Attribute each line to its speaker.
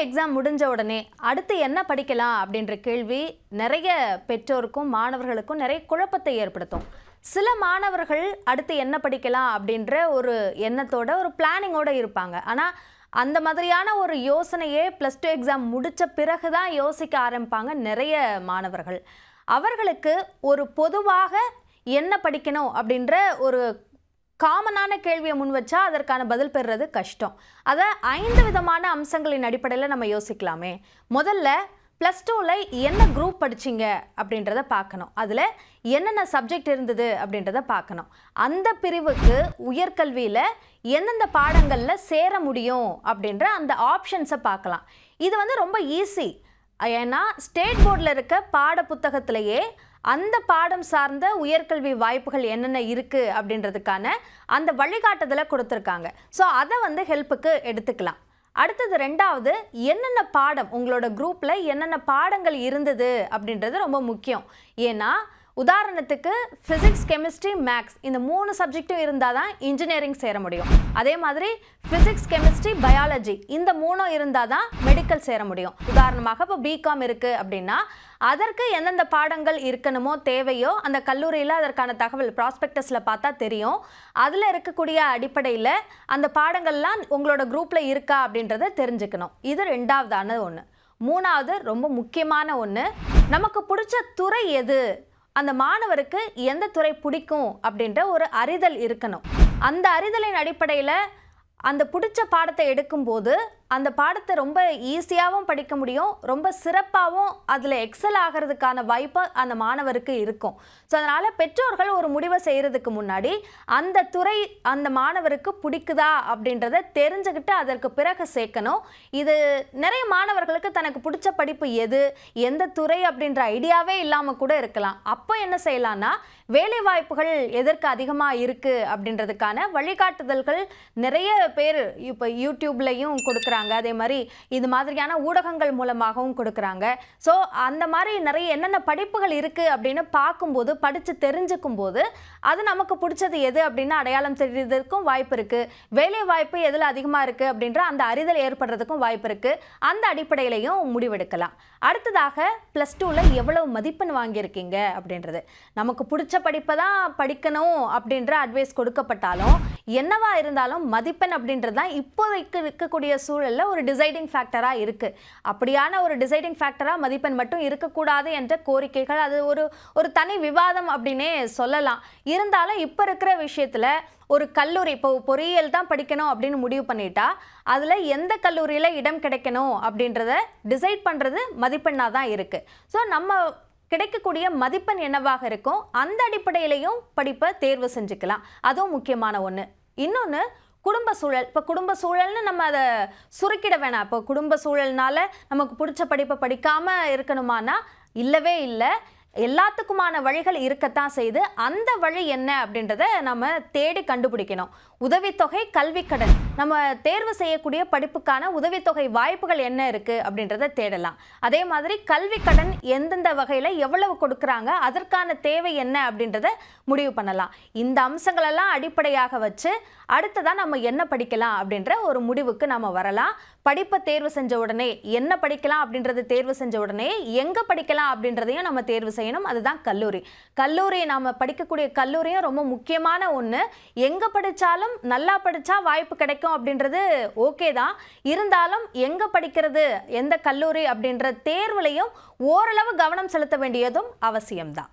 Speaker 1: Exam முடிஞ்ச உடனே அடுத்து என்ன படிக்கலாம் அப்படின்ற கேள்வி நிறைய பெற்றோருக்கும் மாணவர்களுக்கும் நிறைய குழப்பத்தை ஏற்படுத்தும். சில மாணவர்கள் அடுத்து என்ன படிக்கலாம் அப்படின்ற ஒரு எண்ணத்தோட ஒரு பிளானிங்கோட இருப்பாங்க. ஆனால் அந்த மாதிரியான ஒரு யோசனையே +2 எக்ஸாம் முடித்த பிறகு தான் யோசிக்க ஆரம்பிப்பாங்க நிறைய மாணவர்கள். அவர்களுக்கு ஒரு பொதுவாக என்ன படிக்கணும் அப்படின்ற ஒரு காமனான கேள்வியை முன் வச்சா அதற்கான பதில் பெறுறது கஷ்டம். அதை 5 விதமான அம்சங்களின் அடிப்படையில் நம்ம யோசிக்கலாமே. முதல்ல +2ல என்ன குரூப் படிச்சிங்க அப்படின்றத பார்க்கணும். அதில் என்னென்ன சப்ஜெக்ட் இருந்தது அப்படின்றத பார்க்கணும். அந்த பிரிவுக்கு உயர்கல்வியில் எந்தெந்த பாடங்களில் சேர முடியும் அப்படின்ற அந்த ஆப்ஷன்ஸை பார்க்கலாம். இது ரொம்ப ஈஸி. ஏன்னா ஸ்டேட் போர்டில் இருக்க பாட புத்தகத்திலேயே அந்த பாடம் சார்ந்த உயர்கல்வி வாய்ப்புகள் என்னென்ன இருக்குது அப்படின்றதுக்கான அந்த வழிகாட்டுதலை கொடுத்துருக்காங்க. ஸோ அதை ஹெல்ப்புக்கு எடுத்துக்கலாம். அடுத்தது 2வது, என்னென்ன பாடம் உங்களோட குரூப்பில் என்னென்ன பாடங்கள் இருந்தது அப்படின்றது ரொம்ப முக்கியம். ஏன்னா உதாரணத்துக்கு ஃபிசிக்ஸ், கெமிஸ்ட்ரி, மேக்ஸ் இந்த 3 சப்ஜெக்டும் இருந்தால் தான் இன்ஜினியரிங் சேர முடியும். அதே மாதிரி ஃபிசிக்ஸ், கெமிஸ்ட்ரி, பயாலஜி இந்த 3 இருந்தால் தான் மெடிக்கல் சேர முடியும். உதாரணமாக இப்போ பிகாம் இருக்குது அப்படின்னா அதற்கு எந்தெந்த பாடங்கள் இருக்கணுமோ தேவையோ அந்த கல்லூரியில் அதற்கான தகவல் ப்ராஸ்பெக்டஸில் பார்த்தா தெரியும். அதில் இருக்கக்கூடிய அடிப்படையில் அந்த பாடங்கள்லாம் உங்களோட குரூப்பில் இருக்கா அப்படின்றத தெரிஞ்சுக்கணும். இது 2வதான ஒன்று. 3வது ரொம்ப முக்கியமான ஒன்று, நமக்கு பிடிச்ச துறை எது, அந்த மாணவருக்கு எந்த துறை பிடிக்கும் அப்படின்ற ஒரு அறிதல் இருக்கணும். அந்த அறிதலின் அடிப்படையில் அந்த பிடிச்ச பாடத்தை எடுக்கும்போது அந்த பாடத்தை ரொம்ப ஈஸியாகவும் படிக்க முடியும், ரொம்ப சிறப்பாகவும் அதில் எக்ஸல் ஆகிறதுக்கான வாய்ப்பு அந்த மாணவருக்கு இருக்கும். ஸோ அதனால் பெற்றோர்கள் ஒரு முடிவை செய்கிறதுக்கு முன்னாடி அந்த துறை அந்த மாணவருக்கு பிடிக்குதா அப்படின்றத தெரிஞ்சுக்கிட்டு அதற்கு பிறகு சேர்க்கணும். இது நிறைய மாணவர்களுக்கு தனக்கு பிடிச்ச படிப்பு எது, எந்த துறை அப்படின்ற ஐடியாவே இல்லாமல் கூட இருக்கலாம். அப்போ என்ன செய்யலாம்னா, வேலை வாய்ப்புகள் எதற்கு அதிகமாக இருக்குது அப்படின்றதுக்கான வழிகாட்டுதல்கள் நிறைய பேர் இப்போ யூடியூப்லையும் கொடுக்குறாங்க. அதே மாதிரி இது மாதிரியான ஊடகங்கள் மூலமாகவும் கொடுக்குறாங்க. ஸோ அந்த மாதிரி நிறைய என்னென்ன படிப்புகள் இருக்குது அப்படின்னு பார்க்கும்போது, படித்து தெரிஞ்சுக்கும் போது அது நமக்கு பிடிச்சது எது அப்படின்னு அடையாளம் தெரிகிறதுக்கும் வாய்ப்பு இருக்குது. வேலை வாய்ப்பு எதில் அதிகமாக இருக்குது அப்படின்ற அந்த அறிதல் ஏற்படுறதுக்கும் வாய்ப்பு இருக்குது. அந்த அடிப்படையிலையும் முடிவெடுக்கலாம். அடுத்ததாக +2ல எவ்வளவு மதிப்பெண் வாங்கியிருக்கீங்க அப்படின்றது. நமக்கு பிடிச்ச படிப்பை தான் படிக்கணும் அப்படின்ற அட்வைஸ் கொடுக்கப்பட்டாலும் என்னவா இருந்தாலும் மதிப்பெண் அப்படின்றது தான் இப்போதைக்கு இருக்கக்கூடிய சூழலில் ஒரு டிசைடிங் ஃபேக்டராக இருக்குது. அப்படியான ஒரு டிசைடிங் ஃபேக்டராக மதிப்பெண் மட்டும் இருக்கக்கூடாது என்ற கோரிக்கைகள் அது ஒரு தனி விவாதம் அப்படின்னே சொல்லலாம். இருந்தாலும் இப்போ இருக்கிற விஷயத்தில் ஒரு கல்லூரி இப்போ பொறியியல் தான் படிக்கணும் அப்படின்னு முடிவு பண்ணிட்டா அதில் எந்த கல்லூரியில் இடம் கிடைக்கணும் அப்படின்றத டிசைட் பண்ணுறது மதிப்பெண்ணாக தான் இருக்குது. ஸோ நம்ம கிடைக்கக்கூடிய மதிப்பெண் என்னவாக இருக்கும் அந்த அடிப்படையிலையும் படிப்பை தேர்வு செஞ்சுக்கலாம். அதுவும் முக்கியமான ஒன்று. இன்னொன்று, குடும்ப சூழல். இப்போ குடும்ப சூழல்னு நம்ம அதை சுருக்கிட வேணாம். இப்போ குடும்ப சூழல்னால நமக்கு பிடிச்ச படிப்பை படிக்காமல் இருக்கணுமானா இல்லவே இல்லை. எல்லாத்துக்குமான வழிகள் இருக்கத்தான் செய்து. அந்த வழி என்ன அப்படின்றத நம்ம தேடி கண்டுபிடிக்கணும். உதவித்தொகை, கல்விக்கடன், நம்ம தேர்வு செய்யக்கூடிய படிப்புக்கான உதவித்தொகை வாய்ப்புகள் என்ன இருக்குது அப்படின்றத தேடலாம். அதே மாதிரி கல்விக்கடன் எந்தெந்த வகையில் எவ்வளவு கொடுக்குறாங்க, அதற்கான தேவை என்ன அப்படின்றத முடிவு பண்ணலாம். இந்த அம்சங்களெல்லாம் அடிப்படையாக வச்சு அடுத்ததான் நம்ம என்ன படிக்கலாம் அப்படின்ற ஒரு முடிவுக்கு நம்ம வரலாம். படிப்பை தேர்வு செஞ்ச உடனே என்ன படிக்கலாம் அப்படின்றது தேர்வு செஞ்ச உடனே எங்கே படிக்கலாம் அப்படின்றதையும் நம்ம தேர்வு செய்யணும். அதுதான் கல்லூரி. கல்லூரி நாம் படிக்கக்கூடிய கல்லூரியும் ரொம்ப முக்கியமான ஒன்று. எங்கே படித்தாலும் நல்லா படித்தா வாய்ப்பு கிடைக்கும் அப்படின்றது ஓகே தான். இருந்தாலும் எங்கே படிக்கிறது, எந்த கல்லூரி அப்படின்ற தேர்வுலையும் ஓரளவு கவனம் செலுத்த வேண்டியதும் அவசியம்தான்.